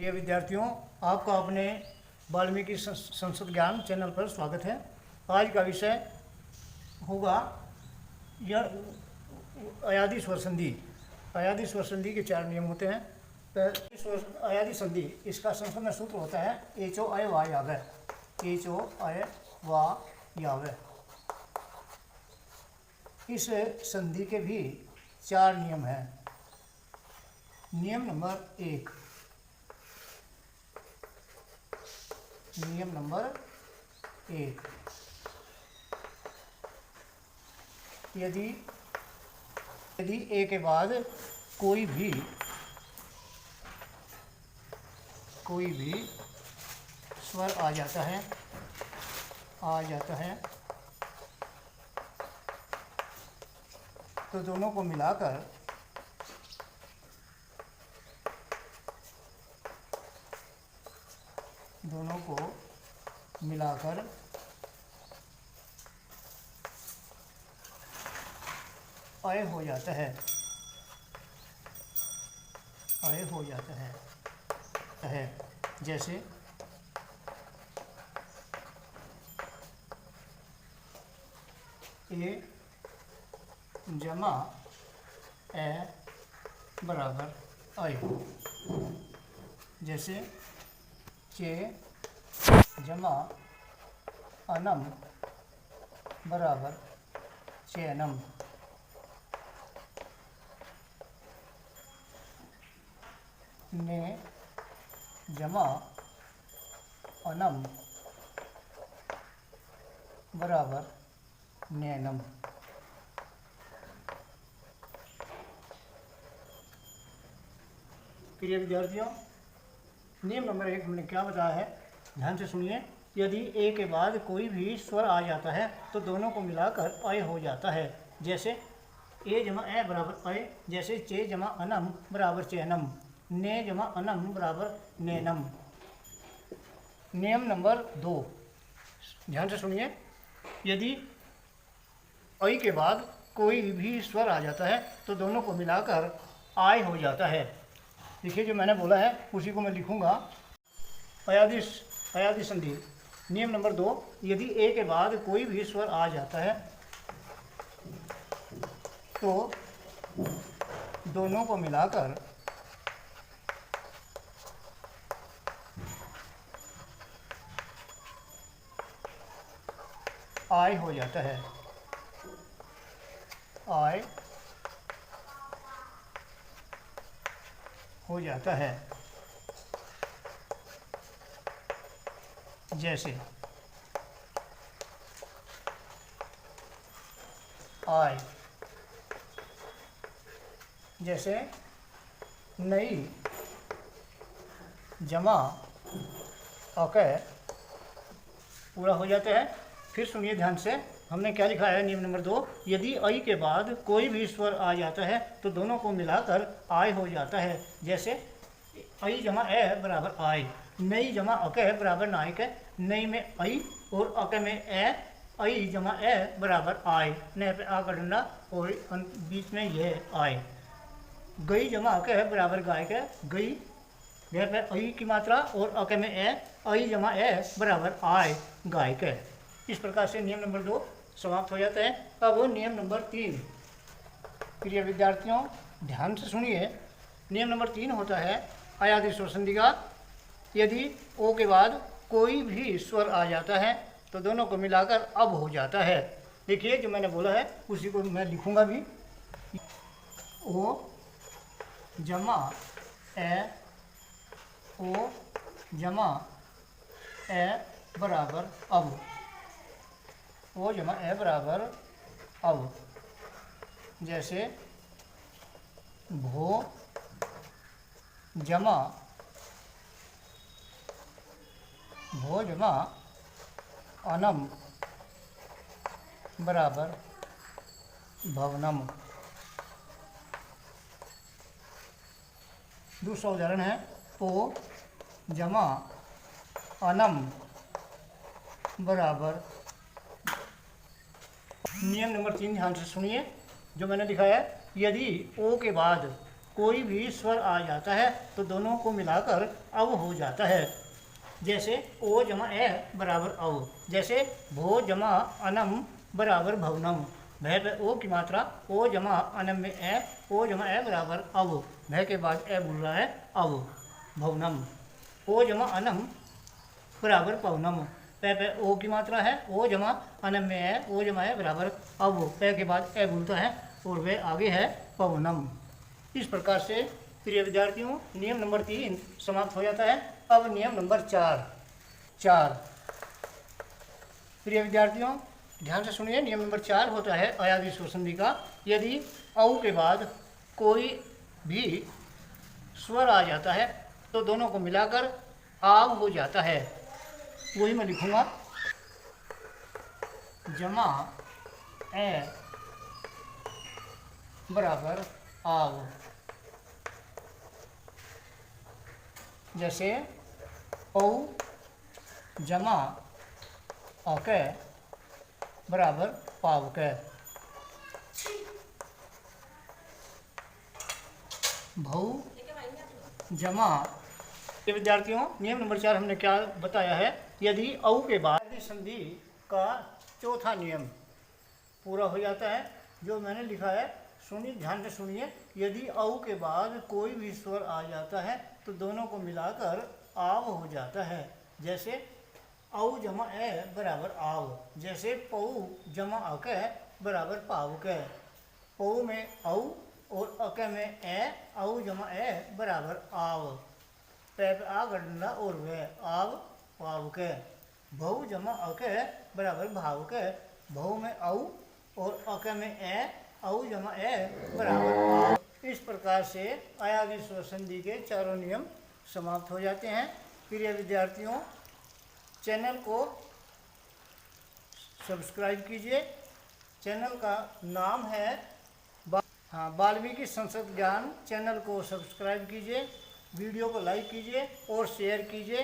प्रिय विद्यार्थियों, आपका अपने वाल्मीकि संस्कृत ज्ञान चैनल पर स्वागत है। आज का विषय होगा यह अयादी स्वर संधि। अयादी स्वर संधि के 4 नियम होते हैं। अयादी संधि, इसका संस्कृत में सूत्र होता है एचो अय वा यावे। एचो अय वा यावे। इस संधि के भी 4 नियम हैं। नियम नंबर 1, नियम नंबर 1, यदि ए के बाद कोई भी स्वर आ जाता है तो दोनों को मिलाकर अय हो जाता है। अय हो जाता है जैसे ए जमा ए बराबर अय। जैसे चे जमा अनम बराबर चेनम। ने जमा अनम बराबर नैनम। प्रिय विद्यार्थियों, नियम नंबर 1 हमने क्या बताया है, ध्यान से सुनिए। यदि ए के बाद कोई भी स्वर आ जाता है तो दोनों को मिलाकर अय हो जाता है। जैसे ए जमा ए बराबर अय। जैसे चे जमा अनम बराबर चेनम। ने जमा अनम बराबर नैनम। नियम नंबर 2, ध्यान से सुनिए। यदि अय के बाद कोई भी स्वर आ जाता है तो दोनों को मिलाकर आय हो जाता है। देखिए, जो मैंने बोला है उसी को मैं लिखूंगा। अयादी संधि, नियम नंबर 2, यदि ए के बाद कोई भी स्वर आ जाता है तो दोनों को मिलाकर आय हो जाता है। आय हो जाता है। जैसे आय। जैसे नई जमा अकय पूरा हो जाता है। फिर सुनिए ध्यान से, हमने क्या लिखा है नियम नंबर 2, यदि अय के बाद कोई भी स्वर आ जाता है तो दोनों को मिलाकर आय हो जाता है। जैसे अय जमा ए बराबर आय। नई जमा अकय बराबर नायक है। नई में अय और अकय में ए। अय जमा ए बराबर आय। न पे आ का डंडा और बीच में यह आय। गई जमा अकय बराबर गाय के। गई यह पे अय की मात्रा और अकय में ए। अय जमा ए बराबर आय गाय के। इस प्रकार से नियम नंबर 2 समाप्त हो जाता है। अब नियम नंबर 3, प्रिय विद्यार्थियों ध्यान से सुनिए। नियम नंबर 3 होता है अयादी स्वर संधि का। यदि ओ के बाद कोई भी स्वर आ जाता है तो दोनों को मिलाकर अब हो जाता है। देखिए, जो मैंने बोला है उसी को मैं लिखूंगा भी। ओ जमा ए। ओ जमा ए बराबर अब। ओ जमा ए बराबर अब। जैसे भो जमा अनम बराबर भवनम। दूसरा उदाहरण है पो जमा अनम बराबर। नियम नंबर 3 ध्यान से सुनिए, जो मैंने लिखा है। यदि ओ के बाद कोई भी स्वर आ जाता है तो दोनों को मिलाकर अव हो जाता है। जैसे ओ जमा ए बराबर अव, जैसे भो जमा अनम बराबर भवनम। भय पे ओ की मात्रा ओ जमा अनम में ए, ओ जमा ए बराबर अव, भय के बाद ए बोल रहा है अव, भवनम। ओ जमा अनम बराबर पवनम। पे ओ की मात्रा है ओ जमा अनम में है, ओ जमा है बराबर अव, पे के बाद ए बोलता है और वह आगे है पवनम। इस प्रकार से प्रिय विद्यार्थियों नियम नंबर 3 समाप्त हो जाता है। अब नियम नंबर 4। प्रिय विद्यार्थियों ध्यान से सुनिए, नियम नंबर 4 होता है अयादी स्वर संधि का। यदि औ के बाद कोई भी स्वर आ जाता है तो दोनों को मिलाकर आव हो जाता है। वही मैं लिखूंगा, जमा ए बराबर आव। जैसे औ जमा अके बराबर पावके। भौ जमा। ये विद्यार्थियों नियम नंबर 4 हमने क्या बताया है, यदि औ के बाद संधि का चौथा नियम पूरा हो जाता है, जो मैंने लिखा है सुनिए, ध्यान से सुनिए। यदि औ के बाद कोई भी स्वर आ जाता है तो दोनों को मिलाकर आव हो जाता है। जैसे औ जमा ए बराबर आव, जैसे पौ जमा अके बराबर पावके। पौ में औ और अके में ए, औ जमा ए बराबर आव, पैप आ गडना और वे आव पावके। भौ जमा अके बराबर भावके, भौ में औ और अके में ए, औ जमा ए बराबर आव। इस प्रकार से अयादी स्वर संधि के चारों नियम समाप्त हो जाते हैं। प्रिय विद्यार्थियों चैनल को सब्सक्राइब कीजिए। चैनल का नाम है वाल्मीकि संस्कृत ज्ञान। चैनल को सब्सक्राइब कीजिए, वीडियो को लाइक कीजिए और शेयर कीजिए।